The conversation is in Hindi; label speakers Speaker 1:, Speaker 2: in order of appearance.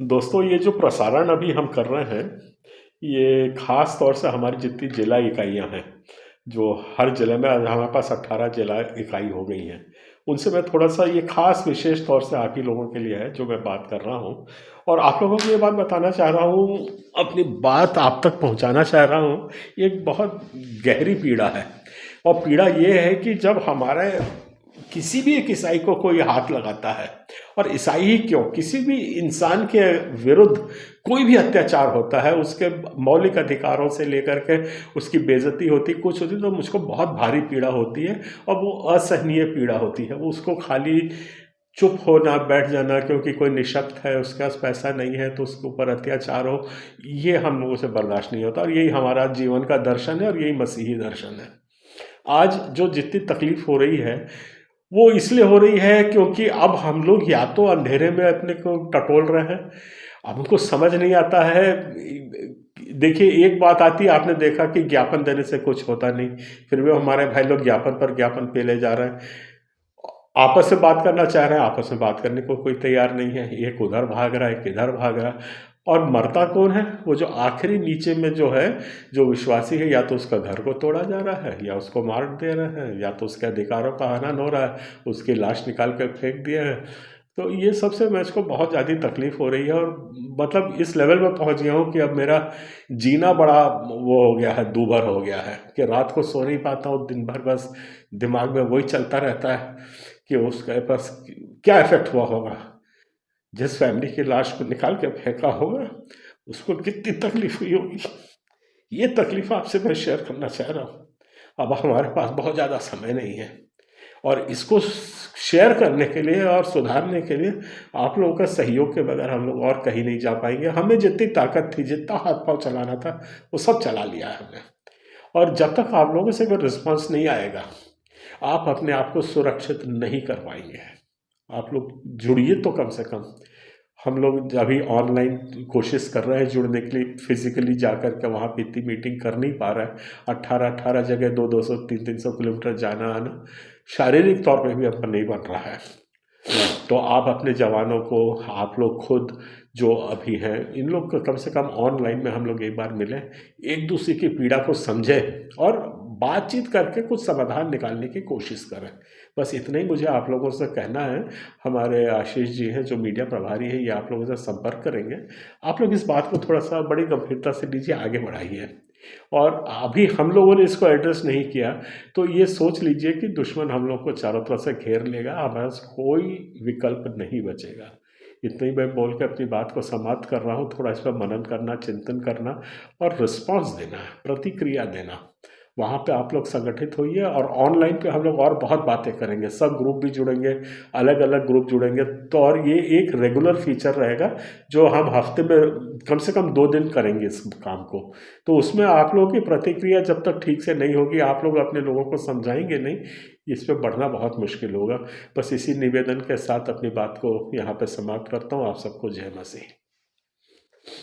Speaker 1: दोस्तों, ये जो प्रसारण अभी हम कर रहे हैं, ये ख़ास तौर से हमारी जितनी जिला इकाइयाँ हैं, जो हर ज़िले में आज हमारे पास 18 जिला इकाई हो गई हैं, उनसे मैं थोड़ा-सा ये ख़ास विशेष तौर से आप ही लोगों के लिए है, जो मैं बात कर रहा हूँ और आप लोगों को ये बात बताना चाह रहा हूँ, अपनी बात आप तक पहुँचाना चाह रहा हूँ। ये एक बहुत गहरी पीड़ा है और पीड़ा ये है कि जब हमारे किसी भी एक ईसाई को कोई हाथ लगाता है और ईसाई ही क्यों, किसी भी इंसान के विरुद्ध कोई भी अत्याचार होता है, उसके मौलिक अधिकारों से लेकर के उसकी बेइज्जती होती कुछ होती, तो मुझको बहुत भारी पीड़ा होती है और वो असहनीय पीड़ा होती है। वो उसको खाली चुप होना, बैठ जाना, क्योंकि कोई निशक्त है, उसके पास पैसा नहीं है तो उसके ऊपर अत्याचार हो, ये हम लोगों से बर्दाश्त नहीं होता और यही हमारा जीवन का दर्शन है और यही मसीही दर्शन है। आज जो जितनी तकलीफ हो रही है, वो इसलिए हो रही है क्योंकि अब हम लोग या तो अंधेरे में अपने को टटोल रहे हैं, अब हमको समझ नहीं आता है। देखिए, एक बात आती है, आपने देखा कि ज्ञापन देने से कुछ होता नहीं, फिर भी हमारे भाई लोग ज्ञापन पर ज्ञापन पेले जा रहे हैं। आपस में बात करना चाह रहे हैं, आपस में बात करने को कोई तैयार नहीं है, एक उधर भाग रहा है, एक इधर भाग रहा है। और मरता कौन है? वो जो आखिरी नीचे में जो है, जो विश्वासी है, या तो उसका घर को तोड़ा जा रहा है, या उसको मार दे रहे हैं, या तो उसके अधिकारों का हनन हो रहा है, उसकी लाश निकाल कर फेंक दिया है। तो ये सबसे मुझको बहुत ज़्यादा तकलीफ हो रही है और मतलब इस लेवल में पहुंच गया हूँ कि अब मेरा जीना बड़ा वो हो गया है, दूभर हो गया है कि रात को सो नहीं पाता हूँ, दिन भर बस दिमाग में वही चलता रहता है कि उसके पास क्या इफेक्ट हुआ होगा, जिस फैमिली की लाश को निकाल के फेंका होगा उसको कितनी तकलीफ हुई होगी। ये तकलीफ आपसे मैं शेयर करना चाह रहा हूँ। अब हमारे पास बहुत ज़्यादा समय नहीं है और इसको शेयर करने के लिए और सुधारने के लिए आप लोगों का सहयोग के बगैर हम लोग और कहीं नहीं जा पाएंगे। हमें जितनी ताकत थी, जितना हाथ पांव चलाना था, वो सब चला लिया है हमने। और जब तक आप लोगों से कोई रिस्पॉन्स नहीं आएगा, आप अपने आप को सुरक्षित नहीं कर पाएंगे। आप लोग जुड़िए तो कम से कम। हम लोग अभी ऑनलाइन कोशिश कर रहे हैं जुड़ने के लिए, फिजिकली जाकर के वहाँ पे इतनी मीटिंग कर नहीं पा रहे हैं। 18-18 जगह 200-200 300-300 किलोमीटर जाना आना शारीरिक तौर पे भी अपन नहीं बन रहा है। तो आप अपने जवानों को, आप लोग खुद जो अभी हैं, इन लोग को कम से कम ऑनलाइन में हम लोग एक बार मिलें, एक दूसरे की पीड़ा को समझें और बातचीत करके कुछ समाधान निकालने की कोशिश करें। बस इतना ही मुझे आप लोगों से कहना है। हमारे आशीष जी हैं जो मीडिया प्रभारी हैं, ये आप लोगों से संपर्क करेंगे। आप लोग इस बात को थोड़ा सा बड़ी गंभीरता से लीजिए, आगे बढ़ाइए। और अभी हम लोगों ने इसको एड्रेस नहीं किया तो ये सोच लीजिए कि दुश्मन हम लोग को चारों तरफ से घेर लेगा, हमारे पास कोई विकल्प नहीं बचेगा। इतना ही मैं बोल के अपनी बात को समाप्त कर रहा हूँ। थोड़ा इस पर मनन करना, चिंतन करना और रिस्पॉन्स देना, प्रतिक्रिया देना। वहाँ पे आप लोग संगठित होइए और ऑनलाइन पे हम लोग और बहुत बातें करेंगे, सब ग्रुप भी जुड़ेंगे, अलग अलग ग्रुप जुड़ेंगे। तो और ये एक रेगुलर फीचर रहेगा जो हम हफ्ते में कम से कम 2 दिन करेंगे इस काम को। तो उसमें आप लोगों की प्रतिक्रिया जब तक ठीक से नहीं होगी, आप लोग अपने लोगों को समझाएंगे नहीं, इस पे बढ़ना बहुत मुश्किल होगा। बस इसी निवेदन के साथ अपनी बात को यहाँ पे समाप्त करता हूँ। आप सबको जय मसीह।